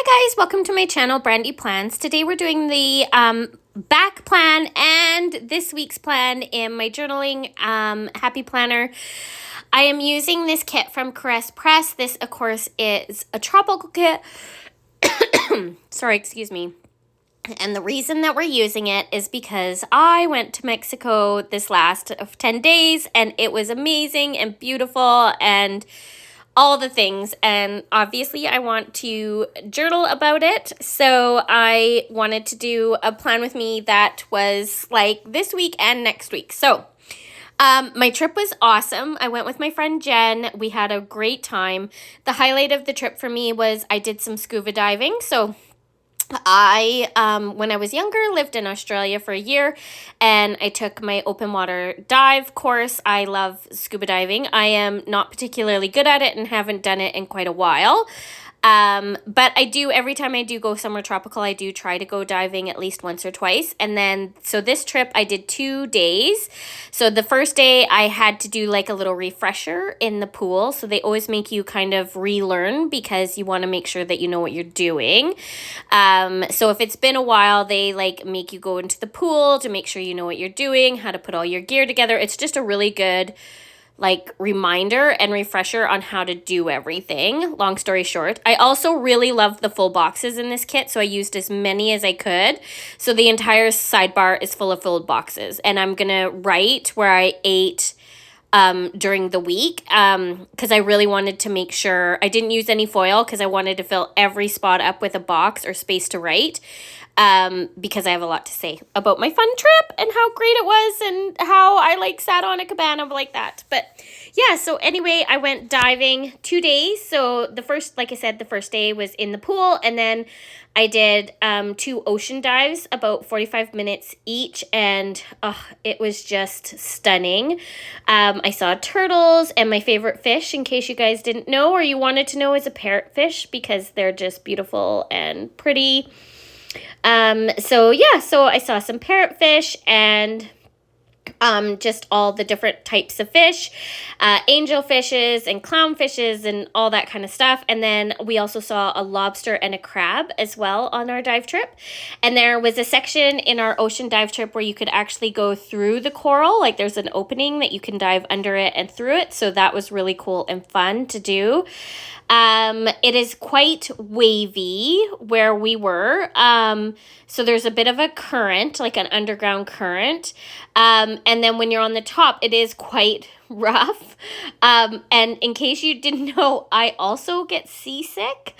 Hi guys, welcome to my channel, Brandy Plans. Today we're doing the back plan and this week's plan in my journaling happy planner. I am using this kit from CaressPress. This, of course, is a tropical kit. Sorry, excuse me. And the reason that we're using it is because I went to Mexico this last 10 days and it was amazing and beautiful and all the things, and obviously I want to journal about it, so I wanted to do a plan with me that was like this week and next week. So my trip was awesome. I went with my friend Jen. We had a great time. The highlight of the trip for me was I did some scuba diving. So I, when I was younger, lived in Australia for a year, and I took my open water dive course. I love scuba diving. I am not particularly good at it and haven't done it in quite a while. But I do, every time I do go somewhere tropical, I do try to go diving at least once or twice. And then, so this trip I did 2 days. So the first day I had to do like a little refresher in the pool. So they always make you kind of relearn because you want to make sure that you know what you're doing. So if it's been a while, they like make you go into the pool to make sure you know what you're doing, how to put all your gear together. It's just a really good like reminder and refresher on how to do everything. Long story short, I also really love the full boxes in this kit, so I used as many as I could. So the entire sidebar is full of full boxes, and I'm gonna write where I ate during the week because I really wanted to make sure I didn't use any foil because I wanted to fill every spot up with a box or space to write. Because I have a lot to say about my fun trip and how great it was and how I like sat on a cabana like that. But yeah, so anyway, I went diving 2 days. So the first, like I said, the first day was in the pool, and then I did 2 ocean dives, about 45 minutes each, and it was just stunning. I saw turtles, and my favorite fish, in case you guys didn't know or you wanted to know, is a parrotfish because they're just beautiful and pretty. So yeah, so I saw some parrotfish and just all the different types of fish, angel fishes and clownfishes and all that kind of stuff. And then we also saw a lobster and a crab as well on our dive trip. And there was a section in our ocean dive trip where you could actually go through the coral. Like there's an opening that you can dive under it and through it. So that was really cool and fun to do. It is quite wavy where we were. So there's a bit of a current, like an underground current. And then when you're on the top, it is quite rough. And in case you didn't know, I also get seasick,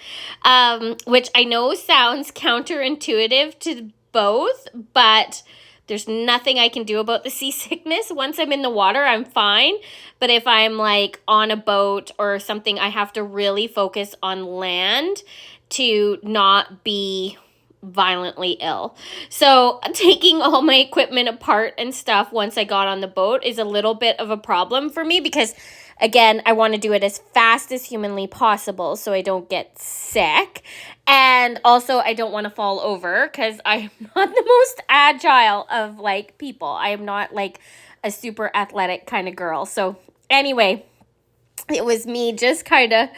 which I know sounds counterintuitive to both, but there's nothing I can do about the seasickness. Once I'm in the water, I'm fine. But if I'm like on a boat or something, I have to really focus on land to not be violently ill. So taking all my equipment apart and stuff once I got on the boat is a little bit of a problem for me because, again, I want to do it as fast as humanly possible so I don't get sick. And also I don't want to fall over because I'm not the most agile of like people. I am not like a super athletic kind of girl. So anyway, it was me just kind of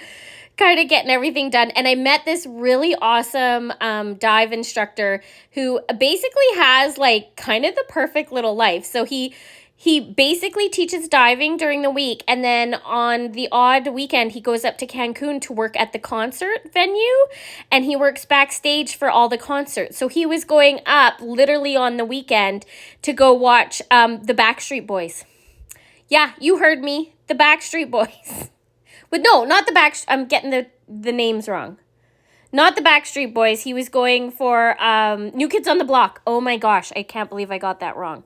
getting everything done. And I met this really awesome dive instructor who basically has like kind of the perfect little life. So he basically teaches diving during the week, and then on the odd weekend he goes up to Cancun to work at the concert venue, and he works backstage for all the concerts. So he was going up literally on the weekend to go watch the Backstreet Boys. Yeah, you heard me, the Backstreet Boys. But no, not the I'm getting the names wrong. Not the Backstreet Boys. He was going for New Kids on the Block. Oh my gosh, I can't believe I got that wrong.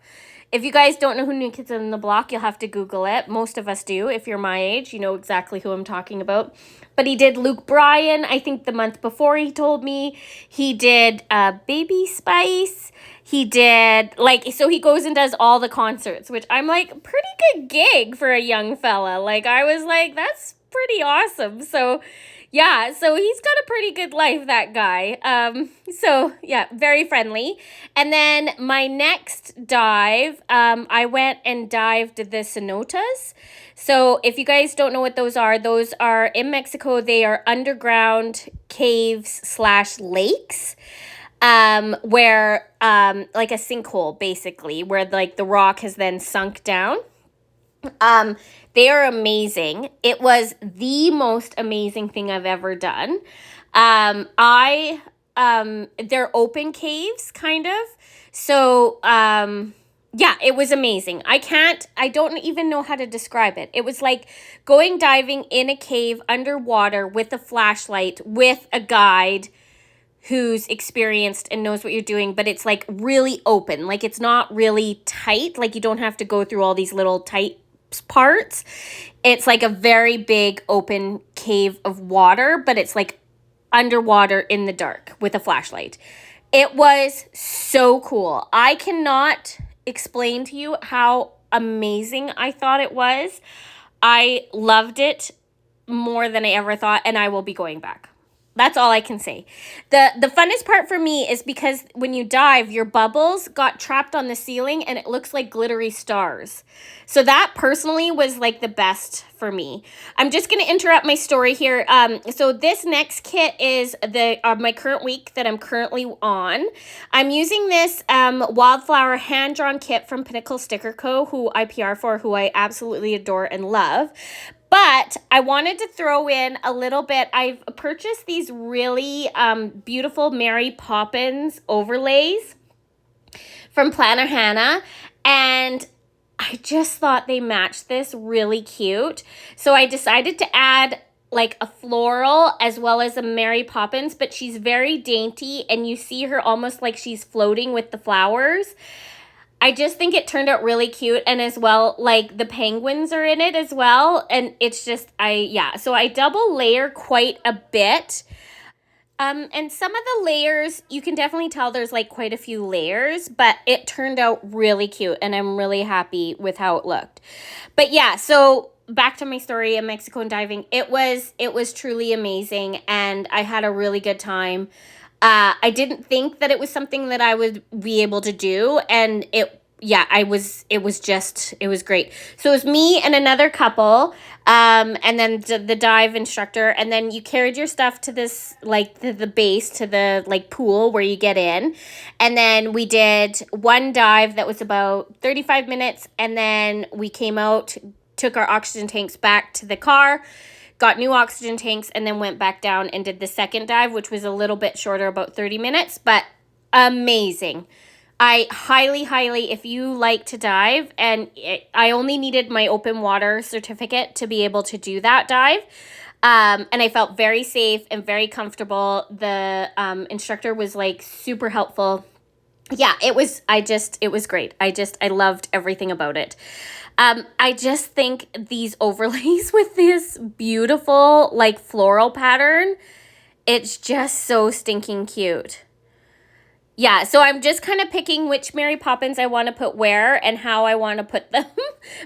If you guys don't know who New Kids on the Block, you'll have to Google it. Most of us do. If you're my age, you know exactly who I'm talking about. But he did Luke Bryan, I think the month before he told me. He did Baby Spice. He did, like, so he goes and does all the concerts, which I'm like, pretty good gig for a young fella. Like, I was like, that's pretty awesome. So Yeah, so he's got a pretty good life, that guy. So yeah, very friendly. And then my next dive, I went and dived the cenotes. So if you guys don't know what those are in Mexico. They are underground caves slash lakes. Where like a sinkhole basically, where like the rock has then sunk down. Um, they are amazing. It was the most amazing thing I've ever done. I they're open caves kind of. So yeah, it was amazing. I don't even know how to describe it. It was like going diving in a cave underwater with a flashlight with a guide who's experienced and knows what you're doing, but it's like really open. Like it's not really tight. Like you don't have to go through all these little tight parts. It's like a very big open cave of water, but it's like underwater in the dark with a flashlight. It was so cool. I cannot explain to you how amazing I thought it was. I loved it more than I ever thought, and I will be going back. That's all I can say. The funnest part for me is because when you dive, your bubbles got trapped on the ceiling and it looks like glittery stars. So that personally was like the best for me. I'm just going to interrupt my story here. So this next kit is my current week that I'm currently on. I'm using this wildflower hand-drawn kit from Pinnacle Sticker Co., who I PR for, who I absolutely adore and love. But I wanted to throw in a little bit. I've purchased these really beautiful Mary Poppins overlays from Planner Hannah. And I just thought they matched this really cute. So I decided to add like a floral as well as a Mary Poppins. But she's very dainty and you see her almost like she's floating with the flowers. I just think it turned out really cute, and as well, like the penguins are in it as well, and it's just, so I double layer quite a bit, and some of the layers, you can definitely tell there's like quite a few layers, but it turned out really cute, and I'm really happy with how it looked. But yeah, so back to my story in Mexico and diving, it was truly amazing, and I had a really good time. I didn't think that it was something that I would be able to do. And it was great. So it was me and another couple, and then the dive instructor. And then you carried your stuff to this, like the base, to the like pool where you get in. And then we did one dive that was about 35 minutes. And then we came out, took our oxygen tanks back to the car, got new oxygen tanks, and then went back down and did the second dive, which was a little bit shorter, about 30 minutes, but amazing. I highly, if you like to dive, and I only needed my open water certificate to be able to do that dive. And I felt very safe and very comfortable. The instructor was like super helpful. Yeah, it was great. I loved everything about it. I just think these overlays with this beautiful, like, floral pattern, it's just so stinking cute. Yeah, so I'm just kind of picking which Mary Poppins I want to put where and how I want to put them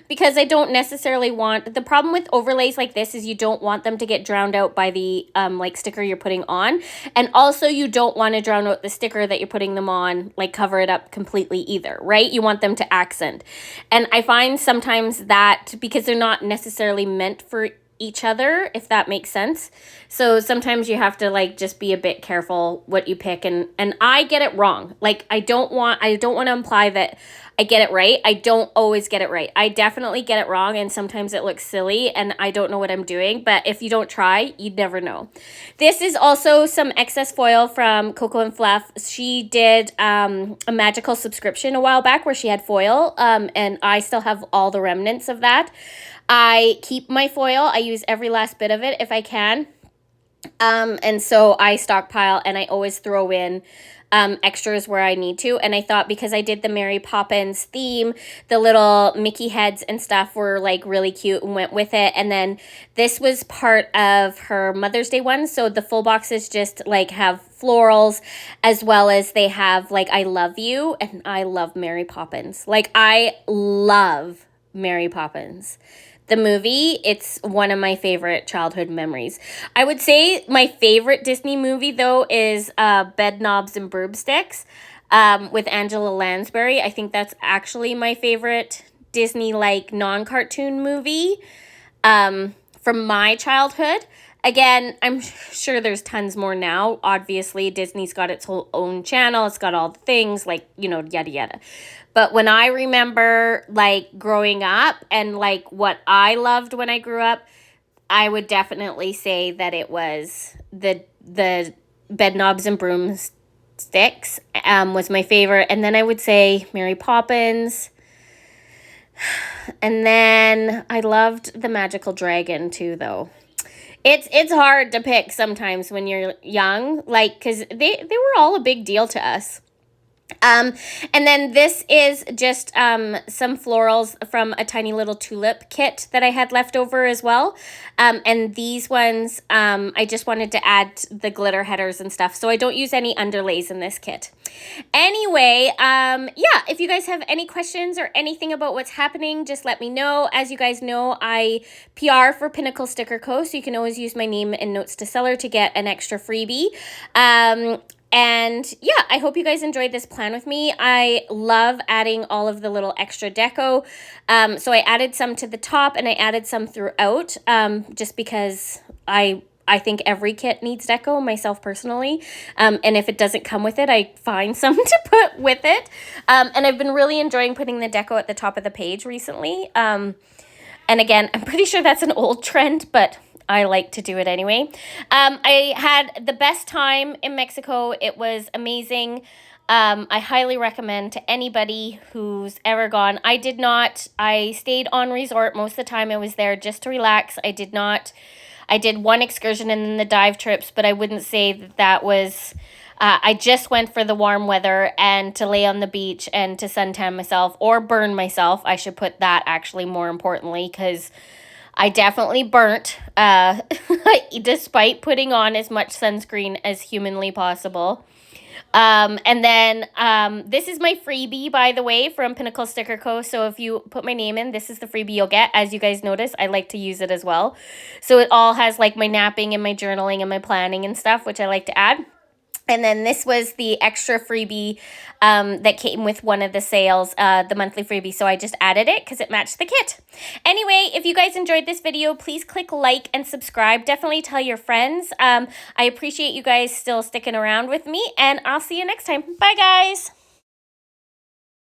because I don't necessarily want... The problem with overlays like this is you don't want them to get drowned out by the like sticker you're putting on. And also you don't want to drown out the sticker that you're putting them on, like cover it up completely either, right? You want them to accent. And I find sometimes that because they're not necessarily meant for each other, if that makes sense. So sometimes you have to like just be a bit careful what you pick, and I get it wrong. Like I don't want to imply that I get it right. I don't always get it right. I definitely get it wrong, and sometimes it looks silly and I don't know what I'm doing, but if you don't try, you'd never know. This is also some excess foil from Coco and Fluff. She did a magical subscription a while back where she had foil, and I still have all the remnants of that. I keep my foil. I use every last bit of it if I can. And so I stockpile, and I always throw in extras where I need to. And I thought because I did the Mary Poppins theme, the little Mickey heads and stuff were like really cute and went with it. And then this was part of her Mother's Day one. So the full boxes just like have florals, as well as they have like I love you, and I love Mary Poppins. Like I love Mary Poppins. The movie, it's one of my favorite childhood memories. I would say my favorite Disney movie, though, is Bed Knobs and Broomsticks with Angela Lansbury. I think that's actually my favorite Disney, like, non-cartoon movie from my childhood. Again, I'm sure there's tons more now. Obviously, Disney's got its whole own channel. It's got all the things, like, you know, yada yada. But when I remember, like, growing up and, like, what I loved when I grew up, I would definitely say that it was the Bed Knobs and Broomsticks was my favorite. And then I would say Mary Poppins. And then I loved the Magical Dragon, too, though. It's hard to pick sometimes when you're young, like, because they were all a big deal to us. And then this is just some florals from a tiny little tulip kit that I had left over as well. And these ones, I just wanted to add the glitter headers and stuff, so I don't use any underlays in this kit. Anyway, yeah, if you guys have any questions or anything about what's happening, just let me know. As you guys know, I PR for Pinnacle Sticker Co., so you can always use my name in Notes to Seller to get an extra freebie. And yeah, I hope you guys enjoyed this plan with me. I love adding all of the little extra deco. So I added some to the top and I added some throughout, just because I think every kit needs deco, myself personally. And if it doesn't come with it, I find some to put with it. And I've been really enjoying putting the deco at the top of the page recently. And again, I'm pretty sure that's an old trend, but I like to do it anyway. I had the best time in Mexico. It was amazing. I highly recommend to anybody who's ever gone. I stayed on resort most of the time. I was there just to relax. I did one excursion and then the dive trips, but I wouldn't say that was... I just went for the warm weather and to lay on the beach and to suntan myself or burn myself. I should put that actually more importantly, because I definitely burnt, despite putting on as much sunscreen as humanly possible. And then this is my freebie, by the way, from Pinnacle Sticker Co. So if you put my name in, this is the freebie you'll get. As you guys notice, I like to use it as well. So it all has like my napping and my journaling and my planning and stuff, which I like to add. And then this was the extra freebie that came with one of the sales, the monthly freebie. So I just added it because it matched the kit. Anyway, if you guys enjoyed this video, please click like and subscribe. Definitely tell your friends. I appreciate you guys still sticking around with me, and I'll see you next time. Bye, guys.